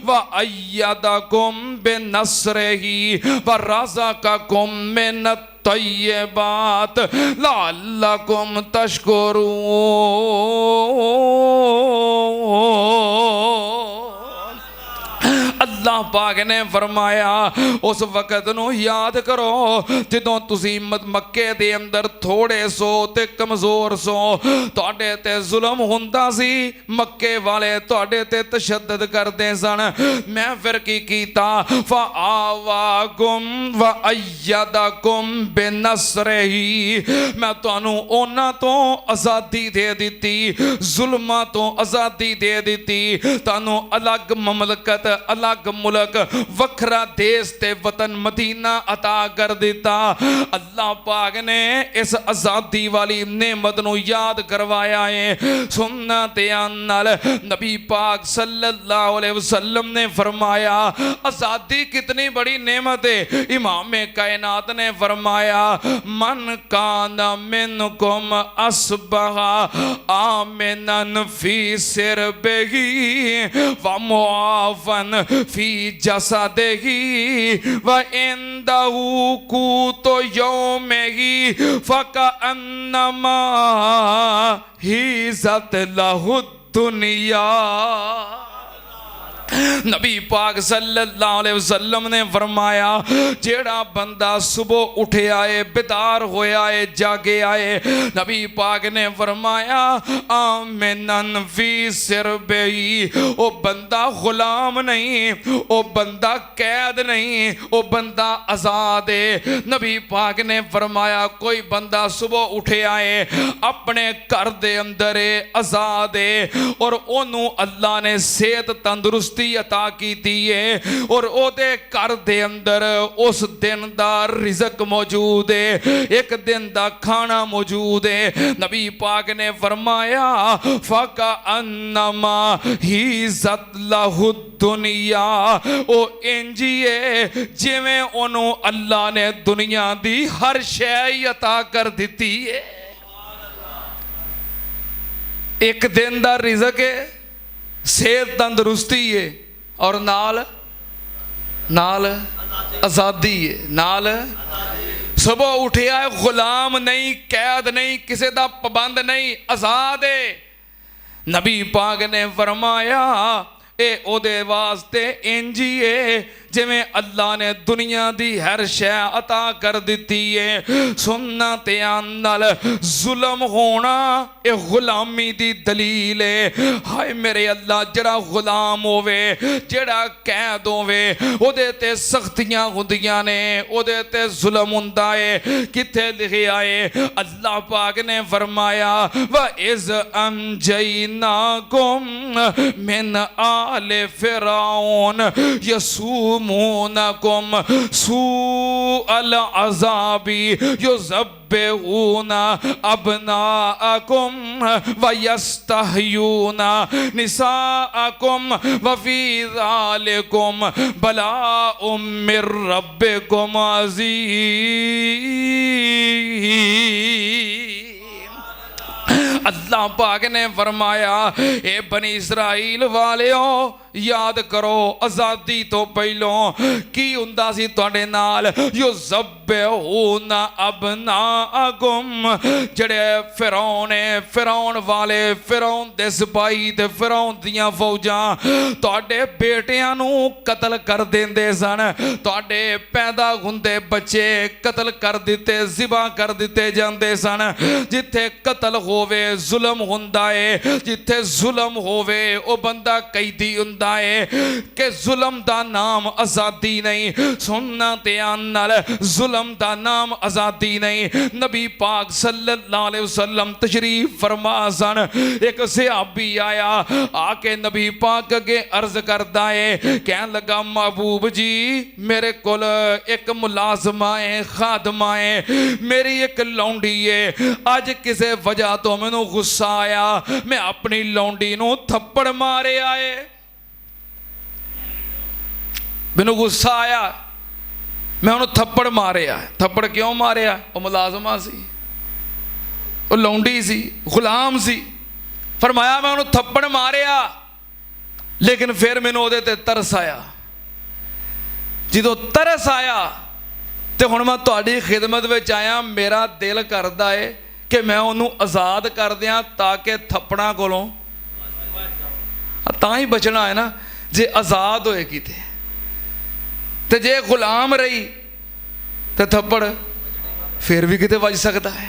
وَأَيَّدَكُمْ بِنَصْرِهِ وَرَزَقَكُمْ مِنَ الطَّيِّبَاتِ لَعَلَّكُمْ تَشْكُرُونَ۔ اللہ پاک نے فرمایا اس وقت نو یاد کرو جدوں تسی مکے دے اندر تھوڑے سو تے کمزور سو، تواڈے تے ظلم ہوندا سی، مکے والے تواڈے تے تشدد کردے سن، میں پھر کی کیتا فَآوَاكُمْ وَأَيَّدَكُمْ بِنَصْرِهِ، میں تانوں اونا تو آزادی دے دیتی، ظلماں تو آزادی دے دیتی، تانوں الگ مملکت، الگ ملک، وکھرا دیس تے وطن مدینہ عطا کر دیتا۔ اللہ پاک نے اس آزادی والی نعمت نو یاد کروایا ہے۔ سنت نال نبی پاک صلی اللہ علیہ وسلم نے فرمایا آزادی کتنی بڑی نعمت ہے۔ امام کائنات نے فرمایا من کان منکم اصبح آمنا فی سربہ ومعافن فی جسدہ وعندہ قوت یومہ فکأنما حیزت لہ الدنیا۔ نبی پاک صلی اللہ علیہ وسلم نے فرمایا جیڑا بندہ صبح اٹھے آئے، بیدار ہوئے آئے، جاگے آئے، نبی پاک نے فرمایا آمنن فی سربہی، او بندہ غلام نہیں، او بندہ قید نہیں، او بندہ آزاد ہے۔ نبی پاک نے فرمایا کوئی بندہ صبح اٹھے آئے اپنے گھر دے اندر آزاد ہے اور انہوں اللہ نے صحت تندرستی عطا کیتی ہے اور او دے گھر دے اندر اس دن دا رزق موجود ہے، ایک دن دا کھانا موجود ہے۔ نبی پاک نے فرمایا فَكَأَنَّمَا حِیزَتْ لَهُ الدُّنْيَا، او انجیے جویں انہوں اللہ نے دنیا دی ہر شے عطا کر دیتی ہے۔ ایک دن دا رزق ہے، صحت تندرستی ہے اور نال آزادی ہے، نال صبح اٹھیا ہے غلام نہیں، قید نہیں، کسی دا پابند نہیں، آزاد ہے۔ نبی پاک نے فرمایا اے او دے واسطے انجی ہے جویں اللہ نے دنیا دی ہر شے عطا کر دیتی ہے۔ سنت نال ظلم ہونا اے غلامی دی دلیل ہے۔ ہائے میرے اللہ جڑا غلام ہووے، جڑا قید ہووے، او دے تے سختیاں ہوندیاں نے، او دے تے ظلم ہوندا ہے۔ کتے لکھیا ہے اللہ پاک نے فرمایا وَإِذْ أَنْجَيْنَاكُمْ مِنْ آلِ فِرْعَوْنَ يَسُومُونَكُمْ سُوءَ الْعَذَابِ يُذَبِّحُونَ أَبْنَاءَكُمْ وَيَسْتَحْيُونَ نِسَاءَكُمْ وَفِي ذَلِكُمْ بَلَاءٌ مِّن رَّبِّكُمْ عَظِيمٌ۔ اللہ پاک نے فرمایا اے بنی اسرائیل والیو یاد کرو آزادی تو پہلوں کی ہوندا سی تواڈے نال یذبحون ابناءکم، جڑے فرعون والے، فرعون دے سپاہی تے فرعون دیاں فوجاں تواڈے بیٹیاں نو قتل کر دیندے سن، تواڈے پیدا ہوندے بچے قتل کر دیتے، ذبح کر دیتے جاندے سن۔ جتھے قتل ہووے ظلم ہوندا ہے، جتھے ظلم ہووے او بندہ قیدی ہوندا ہے کہ ظلم دا نام آزادی نہیں، سنت نال ظلم دا نام آزادی نہیں۔ نبی پاک صلی اللہ علیہ وسلم تشریف فرما سن، ایک صحابی آیا آ کے نبی پاک کے عرض کردا ہے، کہنے لگا محبوب جی میرے کول ایک ملازمہ ہے، خادمہ ہے، میری ایک لونڈی ہے، آج کسے وجہ تو میں نو غصہ آیا، میں اپنی لونڈی نو تھپڑ مارے آئے، مینوں غصہ آیا، میں انہوں تھپڑ مارے آئے۔ تھپڑ کیوں مارے آئے؟ وہ ملازمہ سی، وہ لونڈی سی، غلام سی۔ فرمایا میں انہوں تھپڑ مارے آ، लेकिन फिर मैनू उहदे ते तरस आया। जो तरस आया तो हुण मैं तुहाडी खिदमत विच आया। मेरा दिल करदा है कि मैं उन्हूं आज़ाद कर दियां ताकि थप्पड़ां कोलों तां ही बचना है ना। जे आज़ाद होए किते ते जे गुलाम रही तो थप्पड़ फिर भी किते वज सकता है,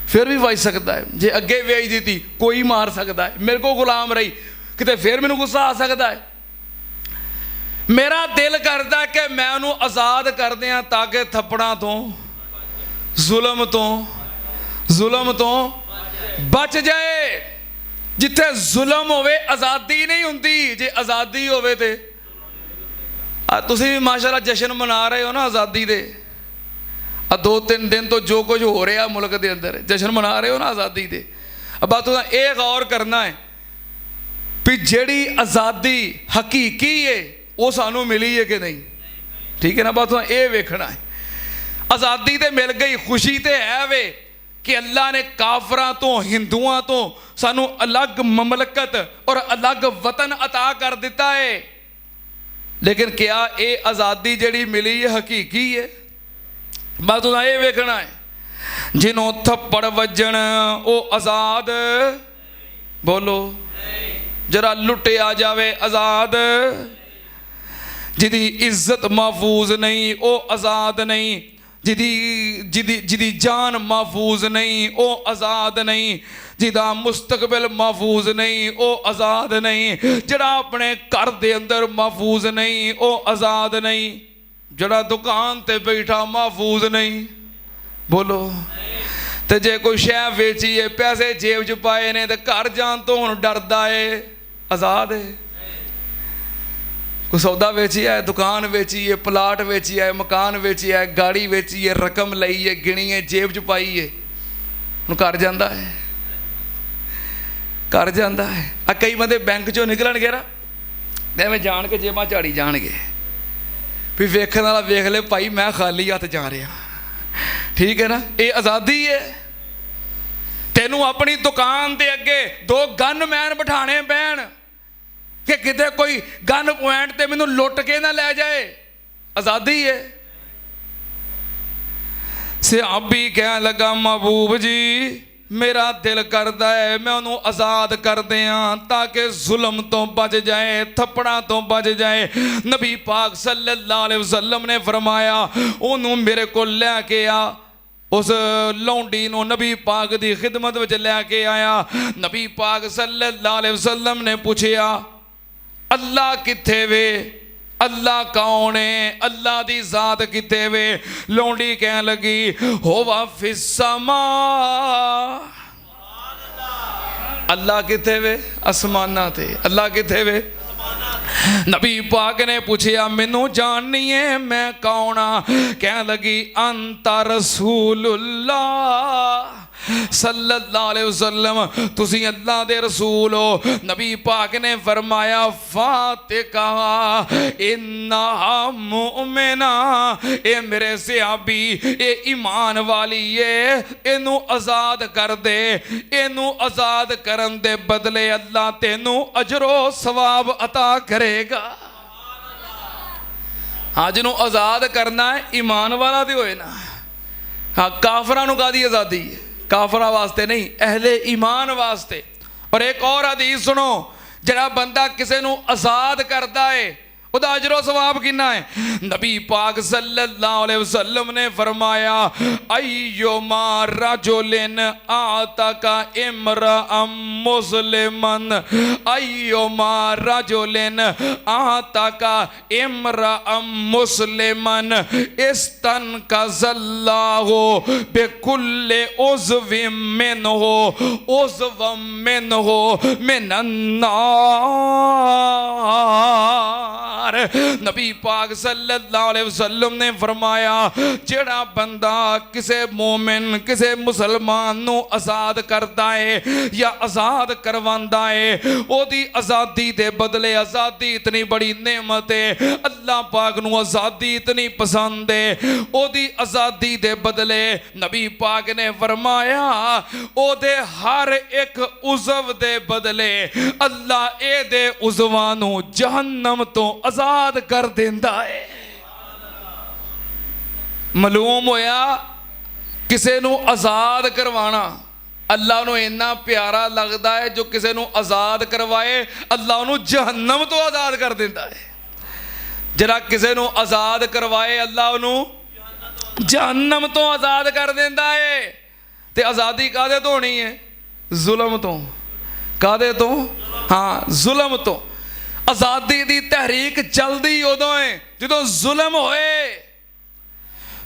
फिर भी वज सकता है। जे अगे वेच दी थी कोई मार सकता है, मेरे को गुलाम रही किते फिर मैनू गुस्सा आ सकता है। मेरा दिल करता कि मैं उन्होंने आज़ाद कर दियां ताकि थप्पड़ां तो जुल्म तो बच जाए। जिथे जुल्म होवे आज़ादी नहीं हुंदी, जे आज़ादी होवे ते तुसीं भी माशाअल्लाह जश्न मना रहे हो ना आज़ादी दे। 2-3 दिन तो जो कुछ हो रहा मुल्क के अंदर जश्न मना रहे हो ना आज़ादी दे। अब तुहां ये गौर करना है भी जिहड़ी आज़ादी हकीकी है वो सानू मिली है कि नहीं, ठीक है ना। बस तुहां ये वेखना है। आज़ादी तो मिल गई, खुशी तो है वे कि अल्लाह ने काफरां तो हिंदुआं तो सानू अलग ममलकत और अलग वतन अता कर दिता है। लेकिन क्या ये आज़ादी जिहड़ी मिली है हकीकी है? बस तुहां ये वेखना है। जिन्हों थप्पड़ वजन वो आज़ाद, बोलो जरा लुटिया जावे आज़ाद, जिदी इज्जत महफूज नहीं वो आज़ाद नहीं, जिदी जान महफूज नहीं वो आज़ाद नहीं, जिदा मुस्तकबिल महफूज नहीं वो आज़ाद नहीं, जड़ा अपने घर दे अंदर महफूज नहीं वो आज़ाद नहीं, जड़ा दुकान ते बैठा महफूज नहीं, बोलो। तो जे कोई शह वेची है पैसे जेब च पाए ने तो घर जान तो हुण डरदा है, आज़ाद है। कोई सौदा वेची है, दुकान वेची है, प्लाट वेची है, मकान वेची है, गाड़ी वेची है, रकम लई है, गिनी है, जेब च पाई है, हुण घर जांदा है, घर जांदा है। कई बंदे बैंक चों निकलणगे ना एवें जान के जेबां झाड़ी जाणगे भी वेखण वाला वेख ले भाई मैं खाली हत्थ जा रहा, ठीक है ना। ये आज़ादी है। तेनू अपनी दुकान के अगे 2 गनमैन बिठाने पैण कि किते कोई गन पॉइंट ते मैनू लुट के ना ले जाए, आज़ादी है। सहाबी कह लगा महबूब जी मेरा दिल करता है मैं उन्होंने आज़ाद कर दियां ताकि जुल्म तो बच जाए, थप्पड़ा तो बच जाए। नबी पाक सल्लल्लाहु अलैहि वसल्लम ने फरमाया उन्होंने मेरे को लैके आ। उस लौंडी नूं नबी पाक की खिदमत में लैके आया। नबी पाक सल्लल्लाहु अलैहि वसल्लम ने पूछया अल्लाह किथे वे, अल्लाह कौन है, अल्लाह दी जात किथे वे। लौंडी कह लगी होवा फिस्समा, अल्लाह किथे वे, आसमाना ते। अल्लाह किथे वे? नबी पाक ने पूछया मैनू जाननी है मैं कौन आ? कह लगी अंता रसूलुल्लाह सल्लल्लाहु अलैहि वसल्लम, तुसी अल्लाह दे रसूल हो। नबी पाक ने फरमाया फातिका इन्ना मुमिना, ए मेरे सहाबी ए ईमान वाली है, इनू आज़ाद कर दे। इनू आज़ाद करन दे बदले अल्लाह तेनू अजरो सवाब अता करेगा। हाँ जिन्हों आज़ाद करना है ईमान वाला तो होए ना। हाँ काफरां नूं कादी आज़ादी है? काफरा वास्ते नहीं, अहले ईमान वास्ते। और एक और हदीस सुनो, जड़ा बंदा किसी नूं आज़ाद करता है उदा अजरो सवाब किन्ना है? नबी पाक सल्लल्लाहु अलैहि वसल्लम ने फरमाया अय्युमा रजुलिन आतका इम्राअम मुस्लिमन, अय्युमा रजुलिन आतका इम्राअम मुस्लिमन इस्तनकज़ल्लाहु बिकुल्लि उज़विम मिनहु उज़वम मिनहु मिनन्नार। यार नबी पाक सल्लल्लाहु अलैहि वसल्लम ने फरमाया जेड़ा बंदा किसे मोमिन किसे मुसलमान नू आज़ाद करता है या आज़ाद करवांदा है ओदी आज़ादी दे बदले आज़ादी इतनी बड़ी नेमत है अल्लाह पाक नू आज़ादी इतनी पसंद है ओदी आज़ादी दे बदले नबी पाक ने फरमाया ओदे हर एक उज़व दे बदले अल्लाह ए दे उज़वां नू जहन्नम तो आज़ाद कर देंदा है। मालूम होया किसे नू आज़ाद करवाना अल्लाह नू इन्ना प्यारा लगदा है जो किसे नू आज़ाद करवाए अल्लाह उन्हूं जहन्नम तो आज़ाद कर देंदा है। जरा किसे नू आज़ाद करवाए अल्लाह उन्हूं जहन्नम तो आज़ाद कर देंदा है। ते आज़ादी कादे तो होनी है जुल्म तो कादे तो हाँ जुल्म तो आज़ादी दी तहरीक चलदी उदों है जदों जुल्म होए।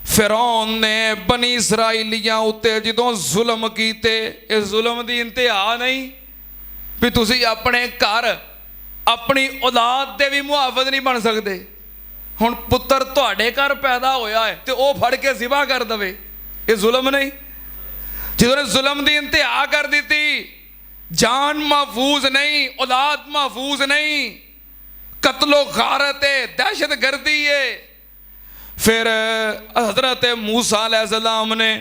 फिरौन ने बनी इसराइलियां उत्ते जदों जुल्म कीते इस जुल्म दी इंतहा नहीं भी तुसी अपने घर अपनी औलाद दे भी मुहाफिज नहीं बन सकते। हुण पुत्र तुहाडे घर पैदा होया है ते ओह फड़ के ज़िबा कर दवे ये जुल्म नहीं। जिन्होंने जुल्म दी इंतहा कर दी थी जान महफूज नहीं औलाद महफूज नहीं कत्लो गारत है दहशत गर्दी है। फिर हजरत मूसा अलैहिस्सलाम ने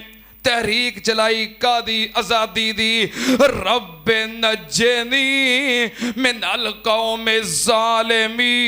तहरीक चलाई कादी आज़ादी दी रब्बे नज्जनी मिनल कौमे ज़ालिमीन।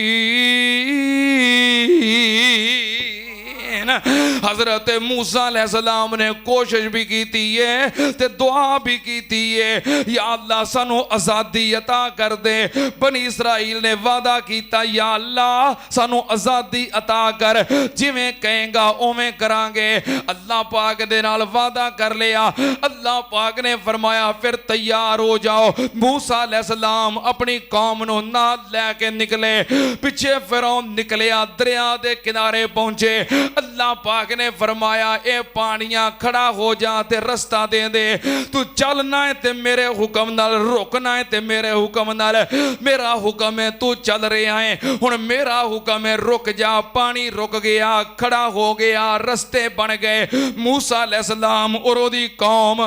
हजरत मूसा अलैहिस्सलाम ने कोशिश भी की है ते दुआ भी की है या अल्लाह सानू आज़ादी अता कर दे। बनी इसराइल ने वादा किया या अल्लाह सानू आज़ादी अता कर जिवें कहेगा उवें करांगे। अल्लाह पाक दे नाल वादा कर लिया। अल्लाह पाक ने फरमाया फिर तैयार हो जाओ। मूसा अलैहिस्सलाम अपनी कौम नू नाल लैके निकले पिछे फिरौन निकलिया दरिया दे किनारे पहुंचे। अल्लाह पाक ने फरमाया ए पानियां खड़ा हो जा ते रस्ता दे दे तू चलना है ते मेरे हुक्म नाल रुकना है ते मेरे हुक्म नाल मेरा हुक्म है तू चल रहा है हुण मेरा हुक्म है रुक जा। पानी रुक गया खड़ा हो गया रस्ते बन गए। मूसा अलैहिस्सलाम और ओदी कौम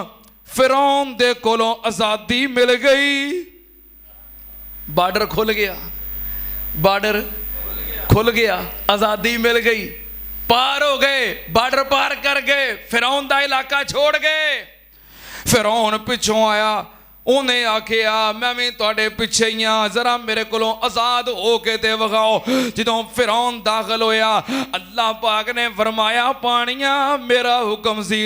फिरौन दे कोलों आज़ादी मिल गई। बार्डर खुल गया बार्डर खुल गया आज़ादी मिल गई पार हो गए बार्डर पार कर गए फिरौन दा इलाका छोड़ गए। फिरौन पिछों आया उन्हें आखिया मैं भी तुहाडे पिछे ही हाँ जरा मेरे कोलों आज़ाद हो के ते विखाओ। जदों फिरौन दाखिल होया अल्लाह पाक ने फरमाया पानियां मेरा हुक्म सी